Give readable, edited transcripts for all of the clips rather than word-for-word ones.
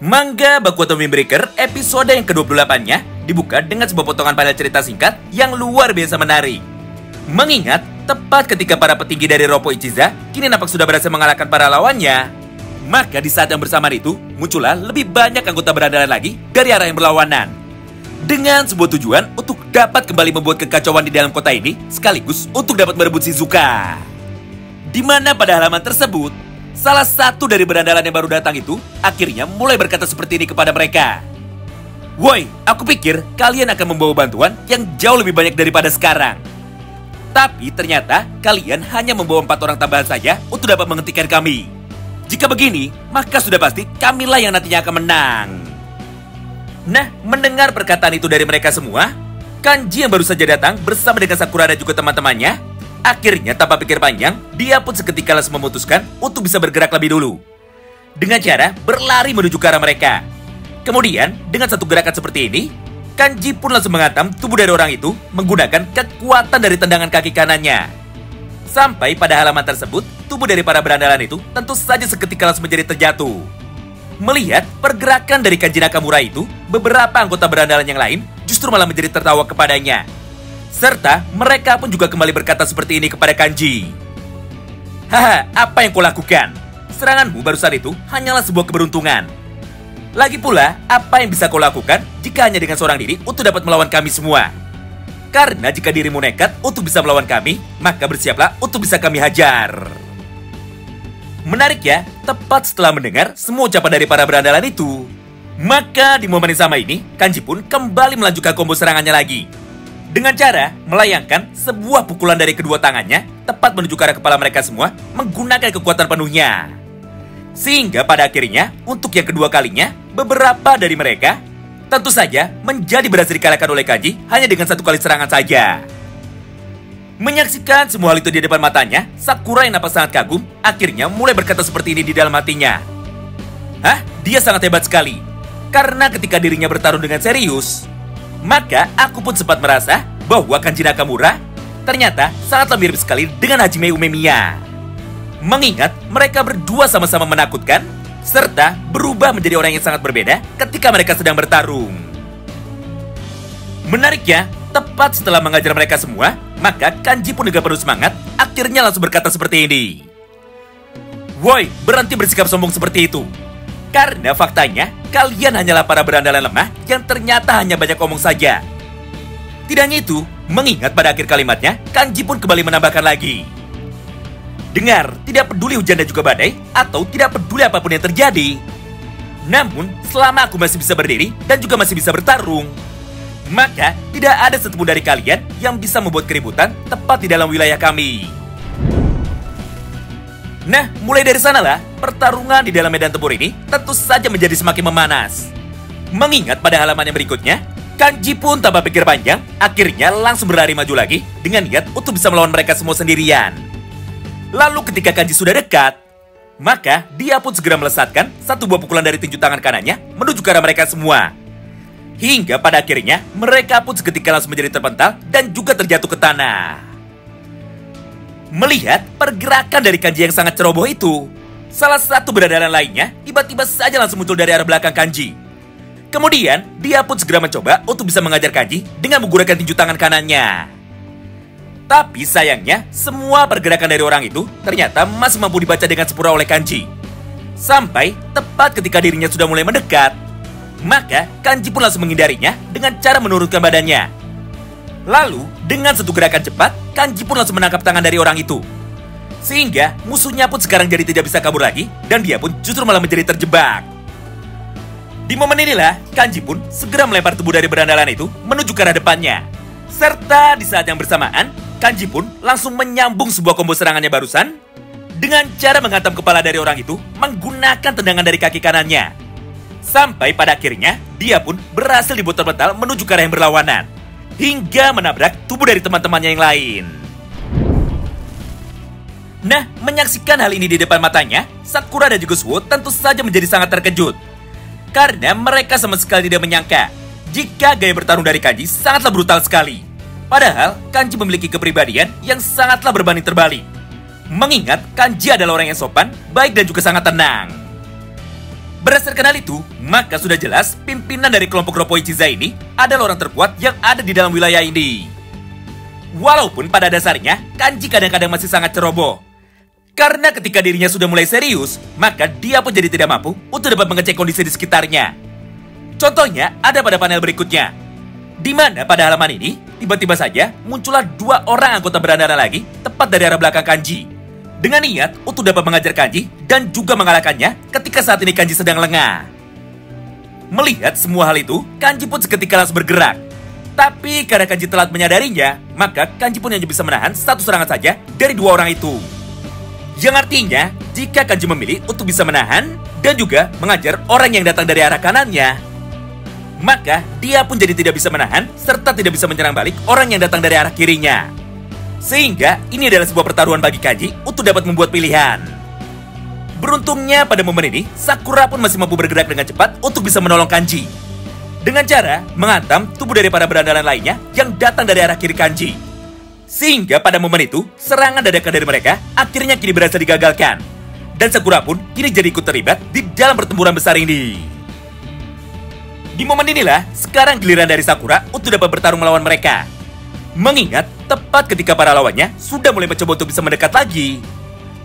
Manga Baku Otome Breaker episode yang ke-28-nya dibuka dengan sebuah potongan panel cerita singkat yang luar biasa menarik. Mengingat tepat ketika para petinggi dari Roppo Ichiza kini nampak sudah berhasil mengalahkan para lawannya, maka di saat yang bersamaan itu muncullah lebih banyak anggota berandalan lagi dari arah yang berlawanan, dengan sebuah tujuan untuk dapat kembali membuat kekacauan di dalam kota ini sekaligus untuk dapat merebut Shizuka. Di mana pada halaman tersebut, salah satu dari berandalan yang baru datang itu akhirnya mulai berkata seperti ini kepada mereka. "Woi, aku pikir kalian akan membawa bantuan yang jauh lebih banyak daripada sekarang. Tapi ternyata kalian hanya membawa 4 orang tambahan saja untuk dapat menghentikan kami. Jika begini, maka sudah pasti kamilah yang nantinya akan menang." Nah, mendengar perkataan itu dari mereka semua, Kanji yang baru saja datang bersama dengan Sakura dan juga teman-temannya, akhirnya tanpa pikir panjang, dia pun seketika langsung memutuskan untuk bisa bergerak lebih dulu, dengan cara berlari menuju ke arah mereka. Kemudian, dengan satu gerakan seperti ini, Kanji pun langsung menghantam tubuh dari orang itu menggunakan kekuatan dari tendangan kaki kanannya. Sampai pada halaman tersebut, tubuh dari para berandalan itu tentu saja seketika langsung menjadi terjatuh. Melihat pergerakan dari Kanji Nakamura itu, beberapa anggota berandalan yang lain justru malah menjadi tertawa kepadanya. Serta mereka pun juga kembali berkata seperti ini kepada Kanji. "Haha, apa yang kau lakukan? Seranganmu barusan itu hanyalah sebuah keberuntungan. Lagi pula, apa yang bisa kau lakukan jika hanya dengan seorang diri untuk dapat melawan kami semua? Karena jika dirimu nekat untuk bisa melawan kami, maka bersiaplah untuk bisa kami hajar." Menarik ya, tepat setelah mendengar semua ucapan dari para berandalan itu, maka di momen yang sama ini, Kanji pun kembali melanjutkan combo serangannya lagi, dengan cara melayangkan sebuah pukulan dari kedua tangannya tepat menuju ke arah kepala mereka semua menggunakan kekuatan penuhnya. Sehingga pada akhirnya, untuk yang kedua kalinya, beberapa dari mereka tentu saja menjadi berhasil dikalahkan oleh Kanji hanya dengan 1 kali serangan saja. Menyaksikan semua hal itu di depan matanya, Sakura yang nampak sangat kagum akhirnya mulai berkata seperti ini di dalam hatinya. "Hah? Dia sangat hebat sekali. Karena ketika dirinya bertarung dengan serius, maka aku pun sempat merasa bahwa Kanji Nakamura ternyata sangatlah mirip sekali dengan Hajime Umemiya. Mengingat mereka berdua sama-sama menakutkan, serta berubah menjadi orang yang sangat berbeda ketika mereka sedang bertarung." Menariknya, tepat setelah mengajar mereka semua, maka Kanji pun dengan penuh semangat akhirnya langsung berkata seperti ini. "Woi, berhenti bersikap sombong seperti itu. Karena faktanya, kalian hanyalah para berandalan lemah yang ternyata hanya banyak omong saja." Tidak hanya itu, mengingat pada akhir kalimatnya, Kanji pun kembali menambahkan lagi. "Dengar, tidak peduli hujan dan juga badai, atau tidak peduli apapun yang terjadi. Namun, selama aku masih bisa berdiri dan juga masih bisa bertarung, maka tidak ada satupun dari kalian yang bisa membuat keributan tepat di dalam wilayah kami." Nah, mulai dari sanalah, pertarungan di dalam medan tempur ini tentu saja menjadi semakin memanas. Mengingat pada halaman yang berikutnya, Kanji pun tanpa pikir panjang, akhirnya langsung berlari maju lagi dengan niat untuk bisa melawan mereka semua sendirian. Lalu ketika Kanji sudah dekat, maka dia pun segera melesatkan 1 buah pukulan dari tinju tangan kanannya menuju ke arah mereka semua. Hingga pada akhirnya, mereka pun seketika langsung menjadi terpental dan juga terjatuh ke tanah. Melihat pergerakan dari Kanji yang sangat ceroboh itu, salah satu berandalan lainnya tiba-tiba saja langsung muncul dari arah belakang Kanji. Kemudian, dia pun segera mencoba untuk bisa mengajar Kanji dengan menggunakan tinju tangan kanannya. Tapi sayangnya, semua pergerakan dari orang itu ternyata masih mampu dibaca dengan sempurna oleh Kanji. Sampai tepat ketika dirinya sudah mulai mendekat, maka Kanji pun langsung menghindarinya dengan cara menurunkan badannya. Lalu, dengan satu gerakan cepat, Kanji pun langsung menangkap tangan dari orang itu. Sehingga musuhnya pun sekarang jadi tidak bisa kabur lagi, dan dia pun justru malah menjadi terjebak. Di momen inilah, Kanji pun segera melempar tubuh dari berandalan itu menuju ke arah depannya. Serta di saat yang bersamaan, Kanji pun langsung menyambung sebuah combo serangannya barusan dengan cara menghantam kepala dari orang itu menggunakan tendangan dari kaki kanannya. Sampai pada akhirnya, dia pun berhasil dibuat terpental menuju ke arah yang berlawanan, hingga menabrak tubuh dari teman-temannya yang lain. Nah, menyaksikan hal ini di depan matanya, Sakura dan juga Suo tentu saja menjadi sangat terkejut. Karena mereka sama sekali tidak menyangka jika gaya bertarung dari Kanji sangatlah brutal sekali. Padahal, Kanji memiliki kepribadian yang sangatlah berbanding terbalik. Mengingat Kanji adalah orang yang sopan, baik dan juga sangat tenang. Berdasarkan hal itu, maka sudah jelas pimpinan dari kelompok Roppo Ichiza ini adalah orang terkuat yang ada di dalam wilayah ini. Walaupun pada dasarnya, Kanji kadang-kadang masih sangat ceroboh. Karena ketika dirinya sudah mulai serius, maka dia pun jadi tidak mampu untuk dapat mengecek kondisi di sekitarnya. Contohnya ada pada panel berikutnya, di mana pada halaman ini, tiba-tiba saja muncullah 2 orang anggota berandara lagi tepat dari arah belakang Kanji, dengan niat untuk dapat mengajar Kanji dan juga mengalahkannya ketika saat ini Kanji sedang lengah. Melihat semua hal itu, Kanji pun seketika langsung bergerak. Tapi karena Kanji telat menyadarinya, maka Kanji pun hanya bisa menahan satu serangan saja dari 2 orang itu. Yang artinya, jika Kanji memilih untuk bisa menahan dan juga mengajar orang yang datang dari arah kanannya, maka dia pun jadi tidak bisa menahan serta tidak bisa menyerang balik orang yang datang dari arah kirinya. Sehingga ini adalah sebuah pertaruhan bagi Kanji untuk dapat membuat pilihan. Beruntungnya pada momen ini, Sakura pun masih mampu bergerak dengan cepat untuk bisa menolong Kanji, dengan cara menghantam tubuh dari para berandalan lainnya yang datang dari arah kiri Kanji. Sehingga pada momen itu, serangan dadakan dari mereka akhirnya kini berhasil digagalkan. Dan Sakura pun kini jadi ikut terlibat di dalam pertempuran besar ini. Di momen inilah, sekarang giliran dari Sakura untuk dapat bertarung melawan mereka. Mengingat tepat ketika para lawannya sudah mulai mencoba untuk bisa mendekat lagi,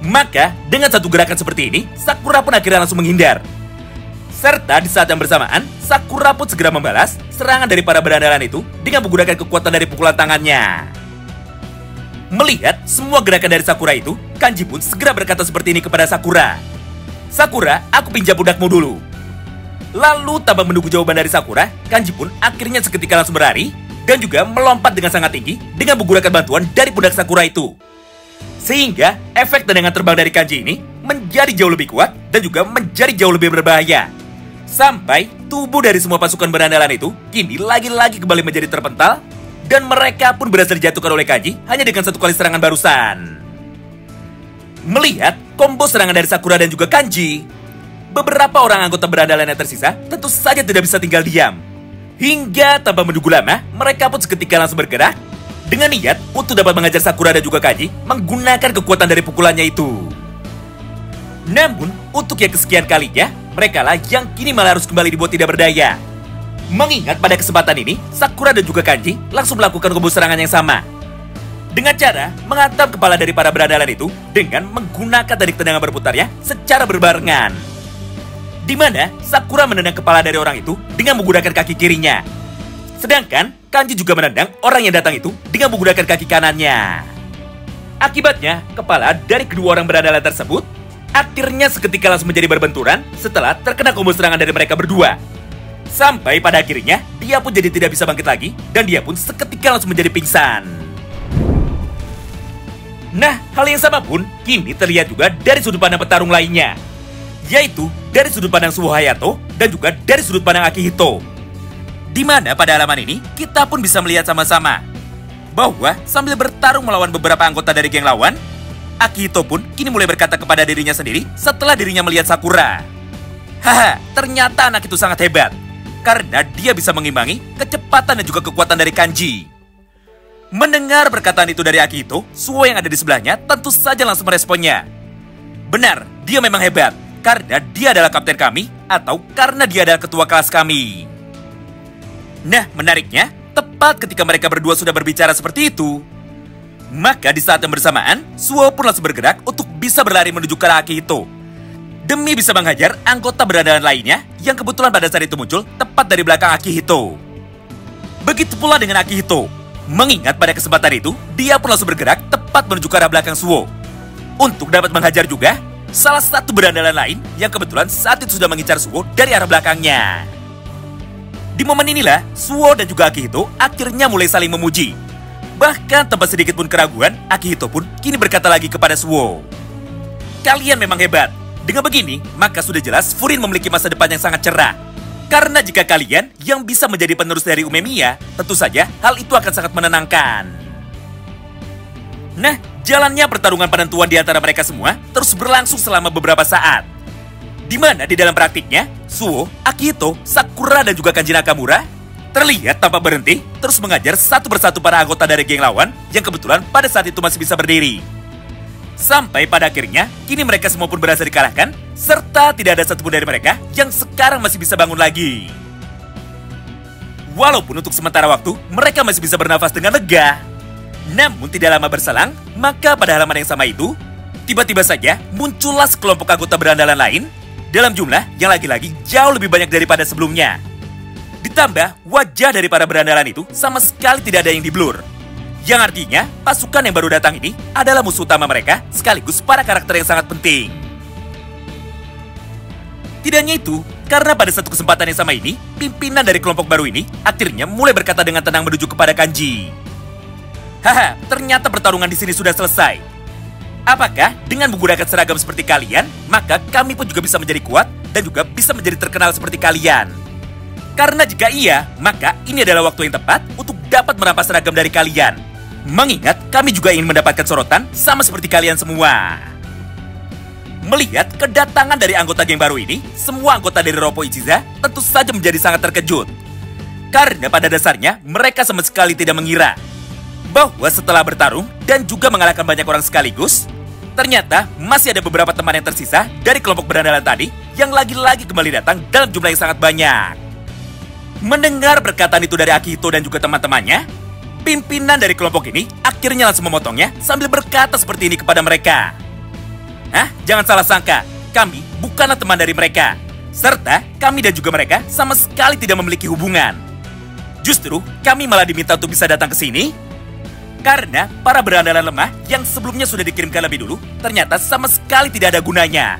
maka dengan satu gerakan seperti ini, Sakura pun akhirnya langsung menghindar. Serta di saat yang bersamaan, Sakura pun segera membalas serangan dari para berandalan itu dengan menggunakan kekuatan dari pukulan tangannya. Melihat semua gerakan dari Sakura itu, Kanji pun segera berkata seperti ini kepada Sakura. "Sakura, aku pinjam pundakmu dulu." Lalu tanpa menunggu jawaban dari Sakura, Kanji pun akhirnya seketika langsung berlari dan juga melompat dengan sangat tinggi dengan menggunakan bantuan dari pundak Sakura itu. Sehingga efek tendangan terbang dari Kanji ini menjadi jauh lebih kuat dan juga menjadi jauh lebih berbahaya. Sampai tubuh dari semua pasukan berandalan itu kini lagi-lagi kembali menjadi terpental dan mereka pun berhasil dijatuhkan oleh Kanji hanya dengan satu kali serangan barusan. Melihat combo serangan dari Sakura dan juga Kanji, beberapa orang anggota berandalan yang tersisa tentu saja tidak bisa tinggal diam. Hingga tanpa menunggu lama, mereka pun seketika langsung bergerak dengan niat untuk dapat mengajar Sakura dan juga Kanji menggunakan kekuatan dari pukulannya itu. Namun, untuk yang kesekian kalinya, mereka lah yang kini malah harus kembali dibuat tidak berdaya. Mengingat pada kesempatan ini, Sakura dan juga Kanji langsung melakukan combo serangan yang sama, dengan cara menghantam kepala dari para berandalan itu dengan menggunakan teknik tendangan berputarnya secara berbarengan. Di mana Sakura menendang kepala dari orang itu dengan menggunakan kaki kirinya. Sedangkan Kanji juga menendang orang yang datang itu dengan menggunakan kaki kanannya. Akibatnya, kepala dari kedua orang berandalan tersebut akhirnya seketika langsung menjadi berbenturan setelah terkena combo serangan dari mereka berdua. Sampai pada akhirnya, dia pun jadi tidak bisa bangkit lagi dan dia pun seketika langsung menjadi pingsan. Nah, hal yang sama pun kini terlihat juga dari sudut pandang petarung lainnya, yaitu dari sudut pandang Suho Hayato dan juga dari sudut pandang Akihito. Di mana pada halaman ini kita pun bisa melihat sama-sama bahwa sambil bertarung melawan beberapa anggota dari geng lawan, Akihito pun kini mulai berkata kepada dirinya sendiri setelah dirinya melihat Sakura. Haha, ternyata anak itu sangat hebat karena dia bisa mengimbangi kecepatan dan juga kekuatan dari Kanji. Mendengar perkataan itu dari Akihito, Suho yang ada di sebelahnya tentu saja langsung meresponnya. Benar, dia memang hebat karena dia adalah kapten kami atau karena dia adalah ketua kelas kami. Nah, menariknya, tepat ketika mereka berdua sudah berbicara seperti itu, maka di saat yang bersamaan, Suho pun langsung bergerak untuk bisa berlari menuju ke arah Akihito demi bisa menghajar anggota berandalan lainnya yang kebetulan pada saat itu muncul tepat dari belakang Akihito. Begitu pula dengan Akihito, mengingat pada kesempatan itu, dia pun langsung bergerak tepat menuju ke arah belakang Suho untuk dapat menghajar juga salah satu berandalan lain yang kebetulan saat itu sudah mengincar Suho dari arah belakangnya. Di momen inilah, Suho dan juga Akihito akhirnya mulai saling memuji. Bahkan tanpa sedikit pun keraguan, Akihito pun kini berkata lagi kepada Suho, "Kalian memang hebat. Dengan begini, maka sudah jelas Furin memiliki masa depan yang sangat cerah. Karena jika kalian yang bisa menjadi penerus dari Umemiya, tentu saja hal itu akan sangat menenangkan." Nah, jalannya pertarungan penentuan di antara mereka semua terus berlangsung selama beberapa saat. Di mana di dalam praktiknya, Suho, Akihito, Sakura, dan juga Kanji Nakamura terlihat tanpa berhenti terus mengajar satu persatu para anggota dari geng lawan yang kebetulan pada saat itu masih bisa berdiri. Sampai pada akhirnya, kini mereka semua pun berhasil dikalahkan, serta tidak ada satupun dari mereka yang sekarang masih bisa bangun lagi. Walaupun untuk sementara waktu, mereka masih bisa bernafas dengan lega. Namun tidak lama berselang, maka pada halaman yang sama itu, tiba-tiba saja muncullah sekelompok anggota berandalan lain, dalam jumlah yang lagi-lagi jauh lebih banyak daripada sebelumnya. Ditambah, wajah dari para berandalan itu sama sekali tidak ada yang di-blur. Yang artinya, pasukan yang baru datang ini adalah musuh utama mereka, sekaligus para karakter yang sangat penting. Tidak hanya itu, karena pada satu kesempatan yang sama ini, pimpinan dari kelompok baru ini akhirnya mulai berkata dengan tenang menuju kepada Kanji. Haha, ternyata pertarungan di sini sudah selesai. Apakah dengan menggunakan seragam seperti kalian, maka kami pun juga bisa menjadi kuat dan juga bisa menjadi terkenal seperti kalian? Karena jika iya, maka ini adalah waktu yang tepat untuk dapat merampas seragam dari kalian. Mengingat kami juga ingin mendapatkan sorotan sama seperti kalian semua. Melihat kedatangan dari anggota geng baru ini, semua anggota dari Roppo Ichiza tentu saja menjadi sangat terkejut. Karena pada dasarnya mereka sama sekali tidak mengira bahwa setelah bertarung dan juga mengalahkan banyak orang sekaligus, ternyata masih ada beberapa teman yang tersisa dari kelompok berandalan tadi yang lagi-lagi kembali datang dalam jumlah yang sangat banyak. Mendengar perkataan itu dari Akihito dan juga teman-temannya, pimpinan dari kelompok ini akhirnya langsung memotongnya sambil berkata seperti ini kepada mereka. Hah? Jangan salah sangka, kami bukanlah teman dari mereka. Serta kami dan juga mereka sama sekali tidak memiliki hubungan. Justru kami malah diminta untuk bisa datang ke sini karena para berandalan lemah yang sebelumnya sudah dikirimkan lebih dulu ternyata sama sekali tidak ada gunanya.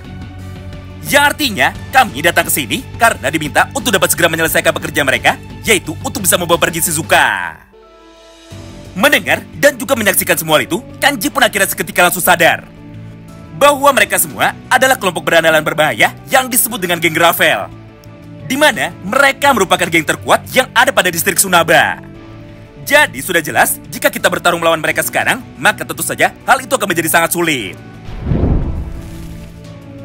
Yang artinya kami datang ke sini karena diminta untuk dapat segera menyelesaikan pekerjaan mereka, yaitu untuk bisa membawa pergi Shizuka. Mendengar dan juga menyaksikan semua itu, Kanji pun akhirnya seketika langsung sadar bahwa mereka semua adalah kelompok berandalan berbahaya yang disebut dengan geng Gravel, di mana mereka merupakan geng terkuat yang ada pada distrik Sunaba. Jadi sudah jelas, jika kita bertarung melawan mereka sekarang, maka tentu saja hal itu akan menjadi sangat sulit.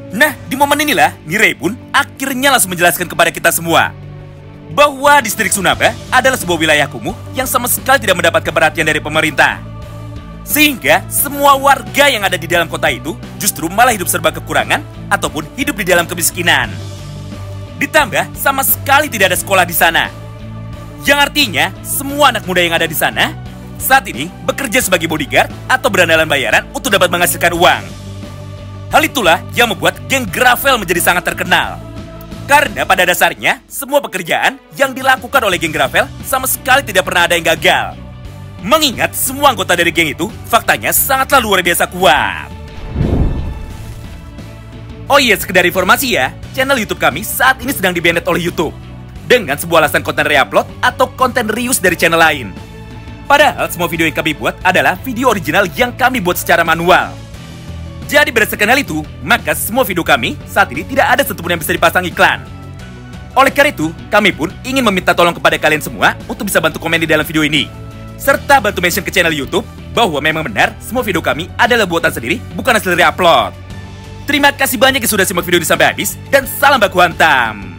Nah, di momen inilah, Nirei pun akhirnya langsung menjelaskan kepada kita semua bahwa distrik Sunaba adalah sebuah wilayah kumuh yang sama sekali tidak mendapatkan perhatian dari pemerintah. Sehingga semua warga yang ada di dalam kota itu justru malah hidup serba kekurangan ataupun hidup di dalam kemiskinan. Ditambah sama sekali tidak ada sekolah di sana. Yang artinya semua anak muda yang ada di sana saat ini bekerja sebagai bodyguard atau berandalan bayaran untuk dapat menghasilkan uang. Hal itulah yang membuat geng Gravel menjadi sangat terkenal. Karena pada dasarnya semua pekerjaan yang dilakukan oleh geng Gravel sama sekali tidak pernah ada yang gagal. Mengingat semua anggota dari geng itu faktanya sangatlah luar biasa kuat. Oh iya, sekedar informasi ya, channel YouTube kami saat ini sedang di-banned oleh YouTube dengan sebuah alasan konten re-upload atau konten reuse dari channel lain. Padahal semua video yang kami buat adalah video original yang kami buat secara manual. Jadi berdasarkan hal itu, maka semua video kami saat ini tidak ada satupun yang bisa dipasang iklan. Oleh karena itu, kami pun ingin meminta tolong kepada kalian semua untuk bisa bantu komen di dalam video ini, serta bantu mention ke channel YouTube bahwa memang benar semua video kami adalah buatan sendiri, bukan hasil re-upload. Terima kasih banyak yang sudah simak video ini sampai habis, dan salam baku hantam.